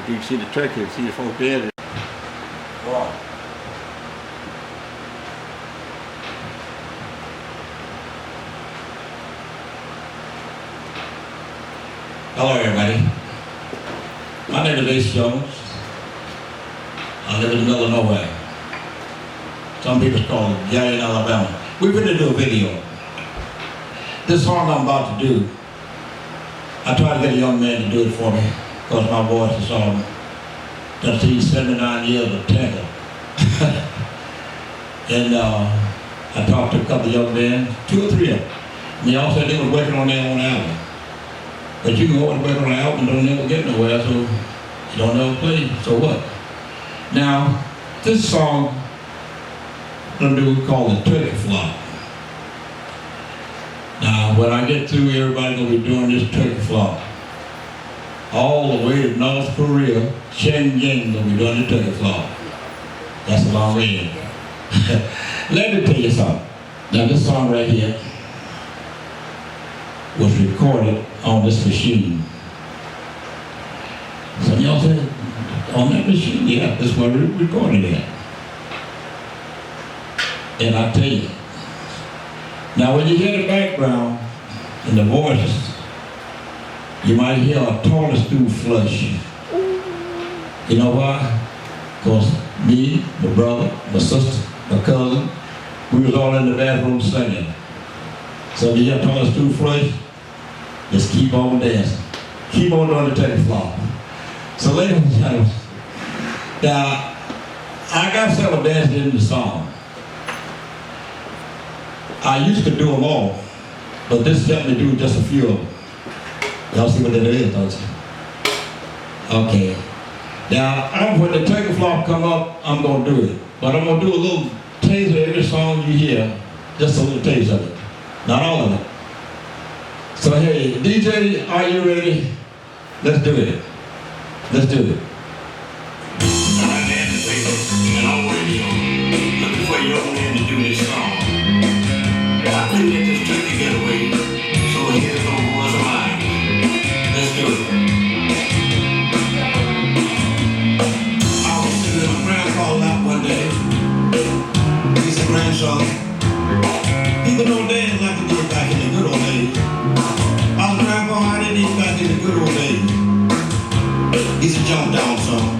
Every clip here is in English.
If you can see the turkey, see the folk there. Wow. Hello everybody. My name is Jones. I live in the middle of nowhere. Some people call it Gallion Alabama. We're going to do a video. This song I'm about to do, I tried to get a young man to do it for me because my voice is on. Just he's 79 years of tenor. And I talked to a couple of young men, 2 or 3 of them. And they all said they were working on their own album. But you can always work on an album and don't never get nowhere, so you don't ever play, so what? Now, this song I'm going to do called the Turkey Flop. Now, when I get through, everybody's going to be doing this turkey flop. All the way to North Korea, Shenzhen going to be doing the turkey flop. That's a long way. Let me tell you something. Now, this song right here was recorded on this machine. Some of y'all said, on that machine? Yeah, that's where we recorded it. And I tell you, now when you hear the background and the voices, you might hear a toilet stool flush. You know why? Because me, my brother, my sister, my cousin, we was all in the bathroom singing. So you hear toilet stool flush? Just keep on dancing. Keep on doing the turkey flop. So ladies and gentlemen, now I got several dances in the song. I used to do them all, but this helped me do just a few of them. Y'all see what that is, don't you? Okay. Now, when the turkey flop come up, I'm going to do it. But I'm going to do a little taste of every song you hear, just a little taste of it. Not all of it. So hey, DJ, are you ready? Let's do it. Let's do it. I'm Danny Baker, and I'm looking for a young man to do this song. I couldn't get this turkey getaway, so here's the boys of mine. Let's do it. I was sitting in my grandpa's lap one day. He's a grandson. People don't dance like they did back in the good old days. I was grandpa, I didn't eat back in the good old days. He's a jump down song.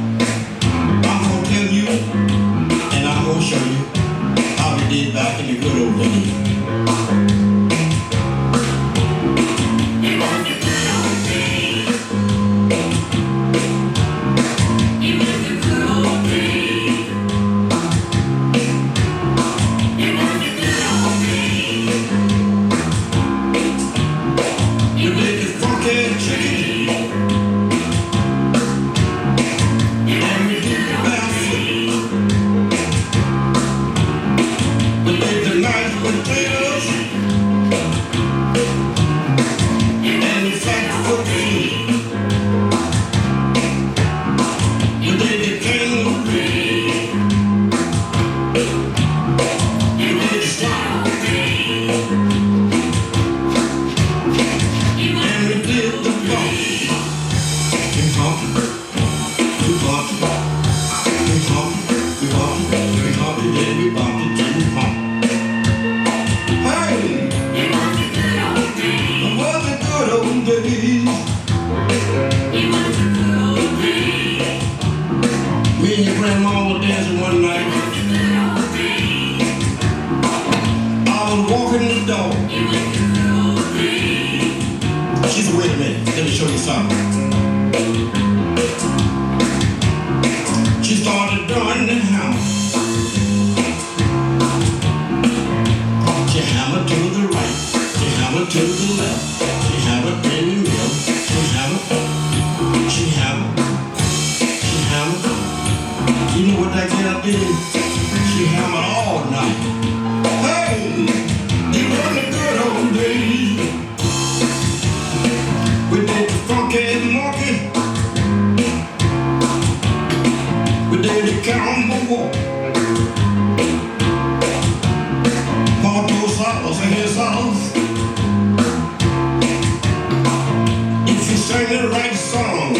I'm gonna tell you, and I'm gonna show you how we did back in the good old days. She said, wait a minute, let me show you something. She started doing the hammer. She hammered to the right, she hammered to the left, she hammered in the middle, she hammered, she hammered, she hammered. You know what that girl did? She hammered all night. Hey, you were the good old days. We did the funky monkey. We did the cowboy walk. Porto sauce and his sauce. If you sing the right song,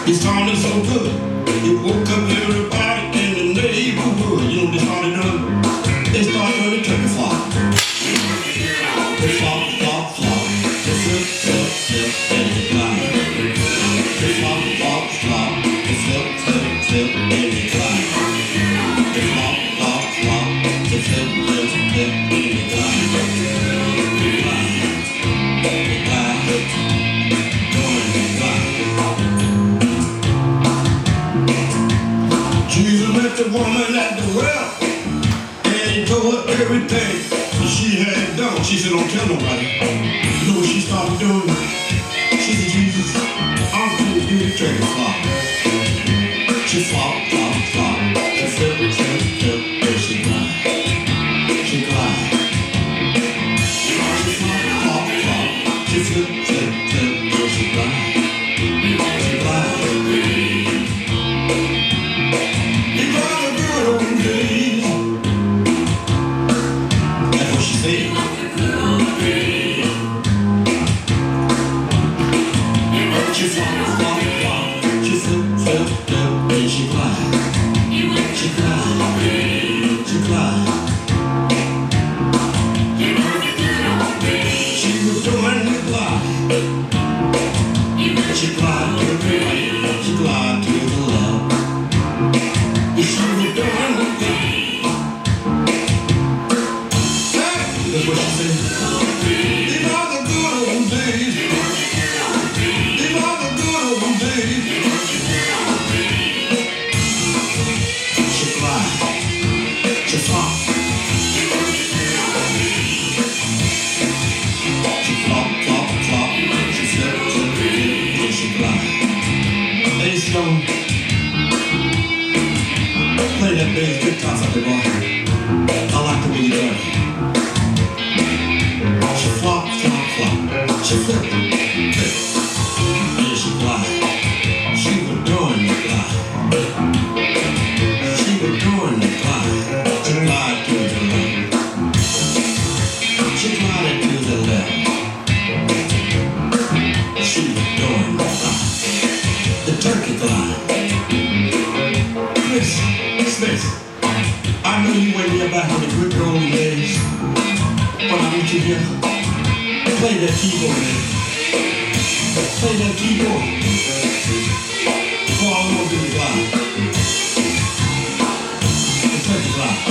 It sounded so good. It woke up everybody in the neighborhood. You know what they started doing? They started doing the turkey flock. They flop, flop, flop. They flip, flip, flip, and they fly. They flop, flop, flop. They flip, flip, flip, and they fly. They flop, flop, flop. They flip, flip, flip, and they fly. They fly. They fly. Going, they fly. Jesus met the woman at the well, and he told her everything that she had done. She said, don't tell nobody. You know what she started doing? She said, Jesus, I'm going to do the turkey flock. She flopped, flopped, flopped. She flipped, flipped, flipped, and she glide. She glide. She flopped, flopped, flopped. She flipped, flipped, flipped, and she glide. She glide. It was a good old days. That's what she said. She flopped, flopped, flopped. She flipped, flipped, flipped, and she glide. She glide. She glide. She was doing the glide. She glide to the right. She glide to the left. She was doing the glide. That's what she said. These are the good old days. These are the good old days. She glide. She flop. She flop, flop, flop. She flip, flip, flip, and she glide. Hey, Stone. Play that bass guitar for the boy. I like the way you do it. She flop, flop, flop. She flip, flip, and she glide. She was doing the glide. She was doing the glide. She glide to the left. She glided to the left. She was doing the glide. The turkey glide. Chris Smith, I know you went there back in the good old days. But I need you here. Play that keyboard, man. Play that keyboard. Before I want to do the glide. The turkey glide.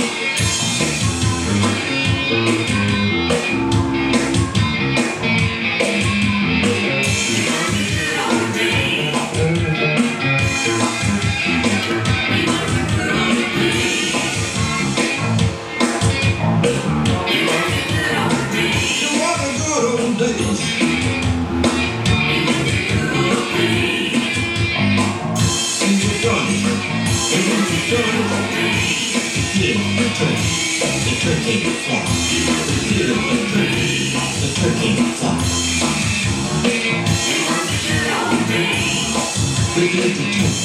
It was the good old days. And we're done. And when we're done, yeah, the turkey flock. Yeah, the turkey flock. We did the turkey.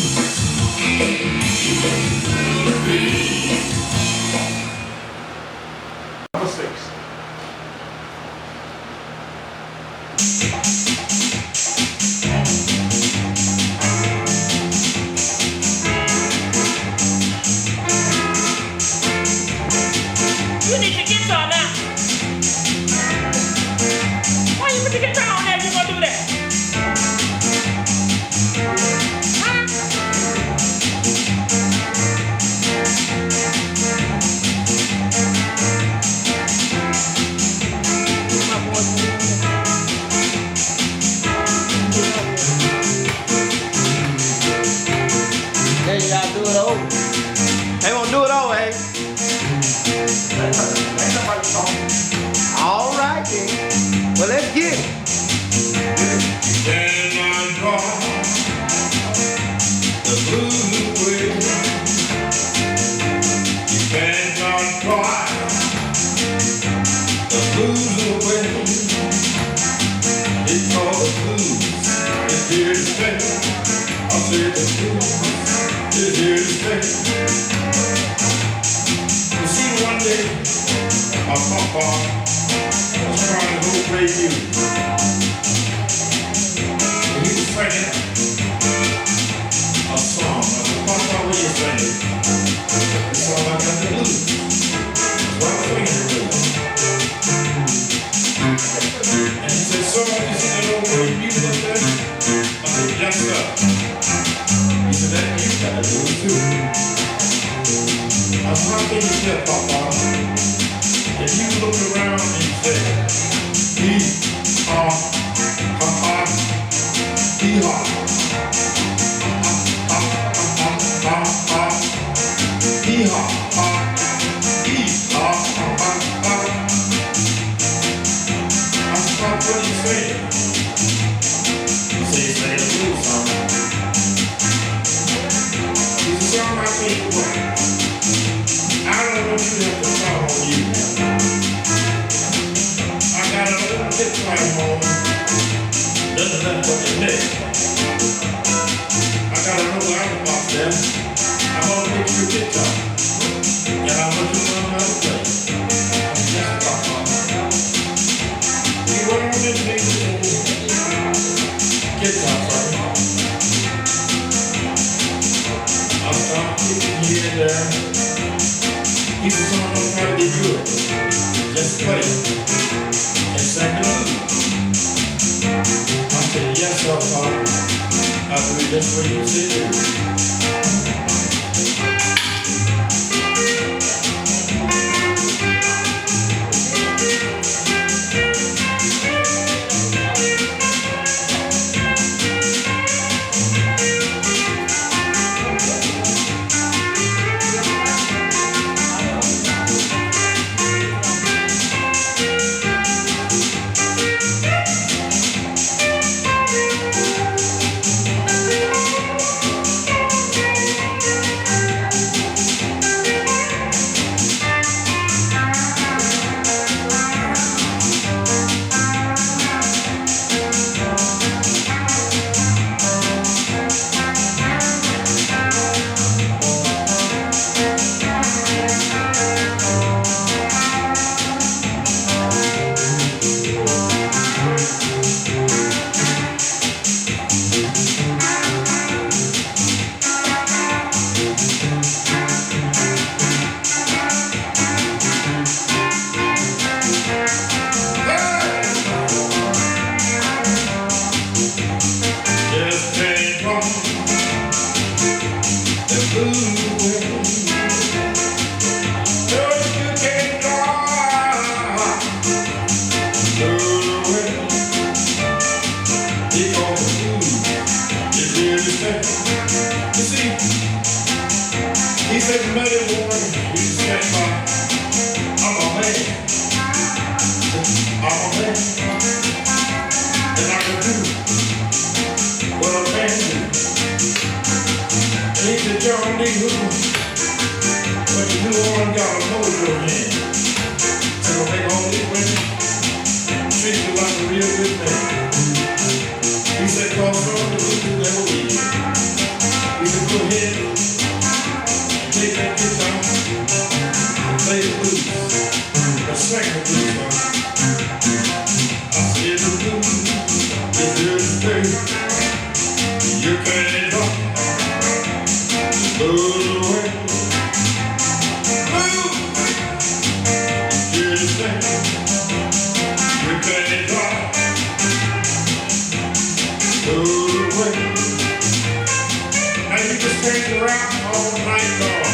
Number 6. You need your guitar now. Why you put the guitar on there if you're gonna do that? There you gotta do it over. They won't do it over, eh? All right then. Well, let's get it. Can I draw the blues away? You cannot draw the blues away. It's all the blues. It's here to stay. I said the blues is here to stay. You see, one day my papa was trying to go play music. And he was singing gotta do it too. How can you tell, Papa? If you look around and say, hee-haw, ha-ha, hee-haw, ha-ha, hee-haw, hee-haw, ha-ha. That's not what he's saying. He says, say the blues song. It's a song I can't play. I don't know what you have to call on you. I got an old tip light home. Doesn't left on the neck. I got an old album box there. I'm gonna make you a guitar. And I want you to learn how to play. That's Papa. You want to make me guitar for me? I'll stop kicking here and there. He's the song knows how to get good. Just play and sing it up. I said, yes, sir, Papa. I believe that's what you said. He said, man, you stand by. I'm a man. I'm a man. And I can do what a man do. And he said, John D. Hoover, when you do all you gotta know your hand. So don't make all these women treat you like a real good man. He said, cause some of the people never be. He said, go ahead. Take that guitar and play the blues, or sing the blues song. I said the blues is here to stay. You can't rock the way. Blues is here to stay. You can't rock the way. Now you just hang around all night long.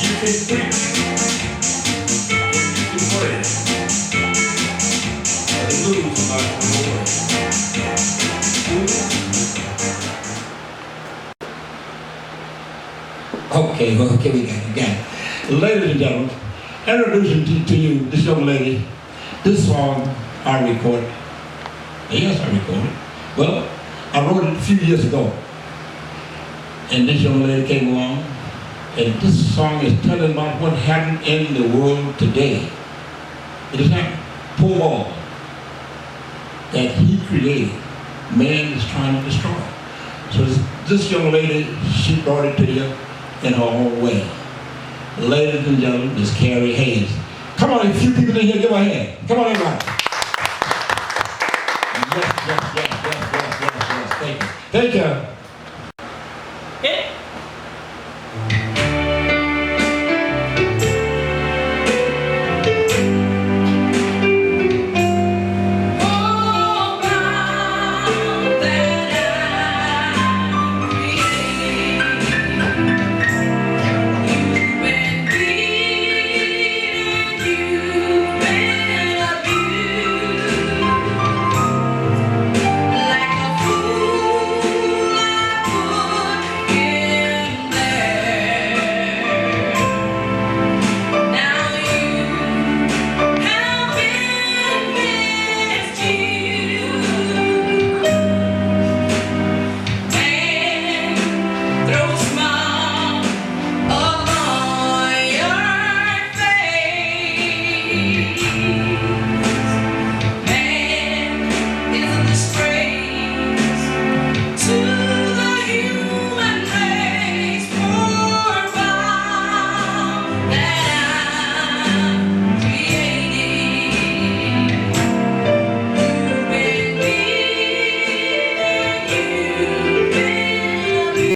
You can preach, you can pray, the blues are not going away. Okay, we got it. Ladies and gentlemen, introducing to you this young lady. This song I recorded. Yes, I recorded. Well, I wrote it a few years ago. And this young lady came along. And this song is telling about what happened in the world today. It is not poor all that he created. Man is trying to destroy. So this young lady, she brought it to you in her own way. Ladies and gentlemen, Miss Carrie Hayes. Come on, a few people in here, give her a hand. Come on, everybody. Yes. Thank you.